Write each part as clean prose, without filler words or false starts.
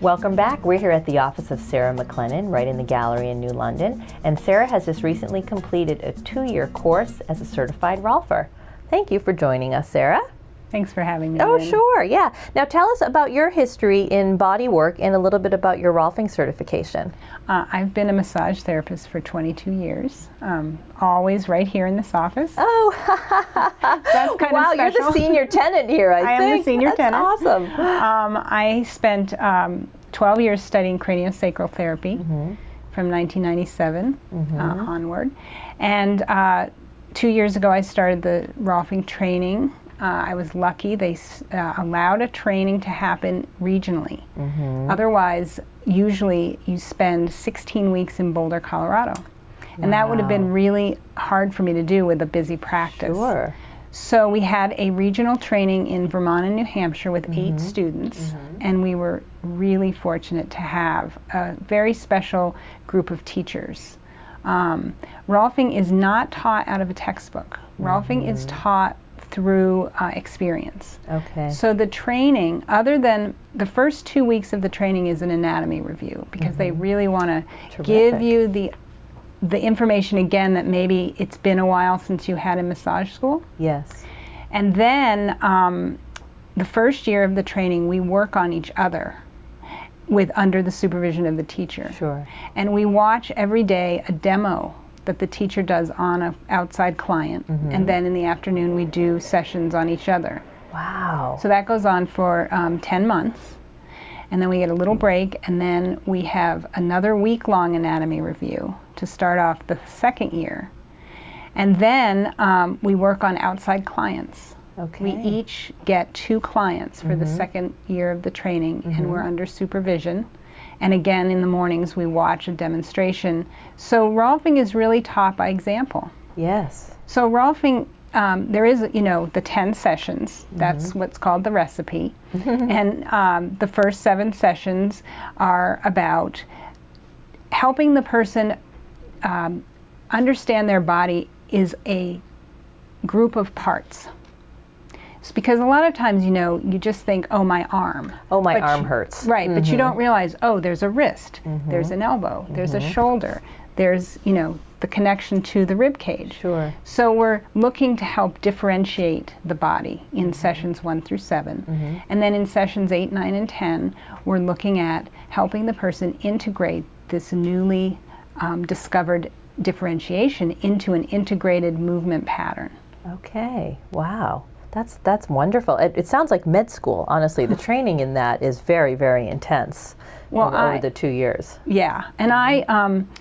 Welcome back. We're here at the office of Sarah McClennen, right in the gallery in New London. And Sarah has just recently completed a 2-year course as a certified Rolfer. Thank you for joining us, Sarah. Thanks for having me. Oh, Lynn. sure, yeah. Now tell us about your history in body work and a little bit about your Rolfing certification. I've been a massage therapist for 22 years, always right here in this office. Oh, that's kind wow, of special. you're the senior tenant here, I think. I am the senior tenant. That's awesome. I spent 12 years studying craniosacral therapy from 1997 onward. And 2 years ago I started the Rolfing training. I was lucky. They allowed a training to happen regionally. Otherwise, usually you spend 16 weeks in Boulder, Colorado. And that would have been really hard for me to do with a busy practice. Sure. So we had a regional training in Vermont and New Hampshire with 8 students, and we were really fortunate to have a very special group of teachers. Rolfing is not taught out of a textbook. Rolfing is taught through experience. Okay. So the training, other than the first 2 weeks of the training, is an anatomy review because they really want to give you the information again that maybe it's been a while since you had in massage school. Yes. And then the first year of the training, we work on each other under the supervision of the teacher. Sure. And we watch every day a demo that the teacher does on an outside client, and then in the afternoon we do sessions on each other. Wow. So that goes on for 10 months, and then we get a little break, and then we have another week-long anatomy review to start off the second year. And then we work on outside clients. Okay. We each get 2 clients for the second year of the training, and we're under supervision. And again, in the mornings, we watch a demonstration. So Rolfing is really taught by example. Yes. So Rolfing, there is, the 10 sessions. That's what's called the recipe. And the first 7 sessions are about helping the person understand their body is a group of parts. It's because a lot of times, you just think, oh, my arm. Oh, my arm hurts. Right, but you don't realize, oh, there's a wrist, there's an elbow, there's a shoulder, there's, the connection to the rib cage. Sure. So we're looking to help differentiate the body in sessions 1 through 7. And then in sessions 8, 9, and 10, we're looking at helping the person integrate this newly discovered differentiation into an integrated movement pattern. Okay. Wow. That's wonderful. It sounds like med school, honestly. The training in that is very, very intense over the 2 years. Yeah, and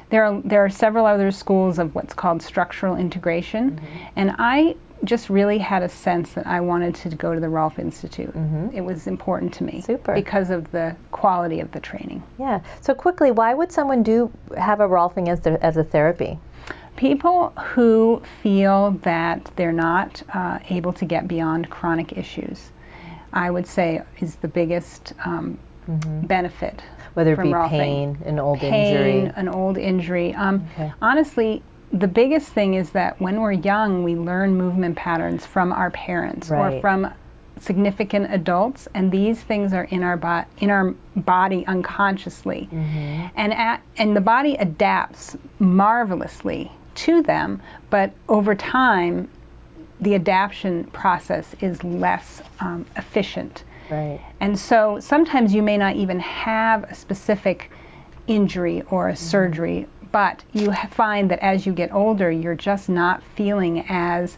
there are several other schools of what's called structural integration, and I just really had a sense that I wanted to go to the Rolf Institute. It was important to me. Super. Because of the quality of the training. Yeah. So quickly, why would someone have a Rolfing as a therapy? People who feel that they're not able to get beyond chronic issues, I would say, is the biggest benefit. Whether it from be Rolfing. pain, an old injury. An old injury. Honestly, the biggest thing is that when we're young, we learn movement patterns from our parents or from significant adults, and these things are in our body unconsciously, and the body adapts marvelously to them, but over time the adaptation process is less efficient. Right. And so sometimes you may not even have a specific injury or a surgery, but you find that as you get older, you're just not feeling as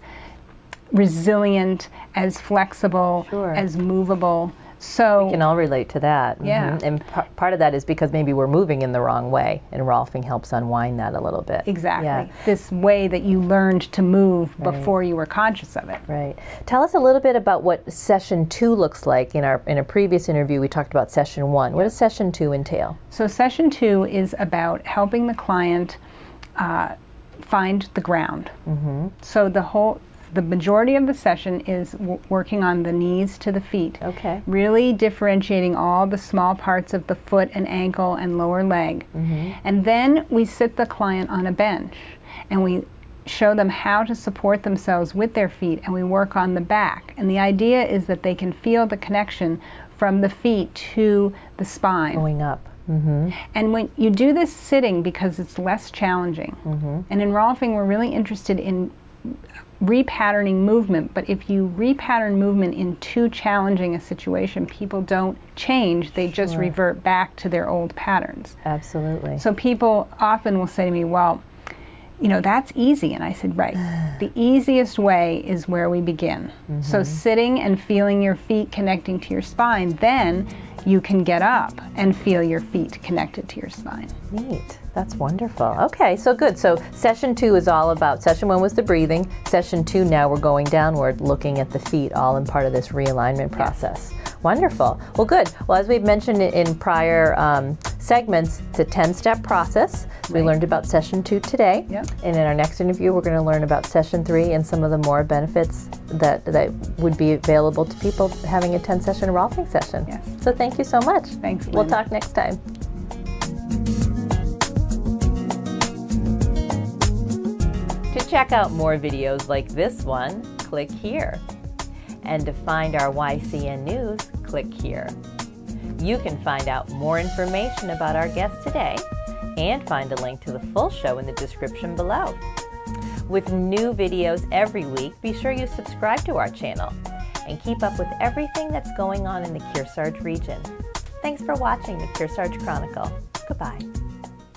resilient, as flexible, as movable. So we can all relate to that. Yeah. And part of that is because maybe we're moving in the wrong way, and Rolfing helps unwind that a little bit. Exactly. Yeah. This way that you learned to move before you were conscious of it. Right. Tell us a little bit about what session 2 looks like. In a previous interview, we talked about session 1. What does session 2 entail? So session 2 is about helping the client find the ground. So the majority of the session is working on the knees to the feet. Okay. Really differentiating all the small parts of the foot and ankle and lower leg. And then we sit the client on a bench and we show them how to support themselves with their feet, and we work on the back. And the idea is that they can feel the connection from the feet to the spine. Going up. Mm-hmm. And when you do this sitting, because it's less challenging, and in Rolfing we're really interested in repatterning movement, but if you repattern movement in too challenging a situation, people don't change, they just revert back to their old patterns. Absolutely. So people often will say to me, well, you know, that's easy. And I said, right, the easiest way is where we begin. So sitting and feeling your feet connecting to your spine, then you can get up and feel your feet connected to your spine. Neat. That's wonderful. Okay, so good. So session 2 is all about, session 1 was the breathing. Session 2, now we're going downward, looking at the feet, all in part of this realignment process. Wonderful. Well, good. Well, as we've mentioned in prior segments, it's a 10-step process. We learned about session 2 today. And in our next interview, we're going to learn about session 3 and some of the more benefits that would be available to people having a 10-session Rolfing session. So thank you so much. Thanks, Lynn. We'll talk next time. To check out more videos like this one, click here. And to find our YCN news, click here. You can find out more information about our guest today and find a link to the full show in the description below. With new videos every week, be sure you subscribe to our channel and keep up with everything that's going on in the Kearsarge region. Thanks for watching the Kearsarge Chronicle. Goodbye.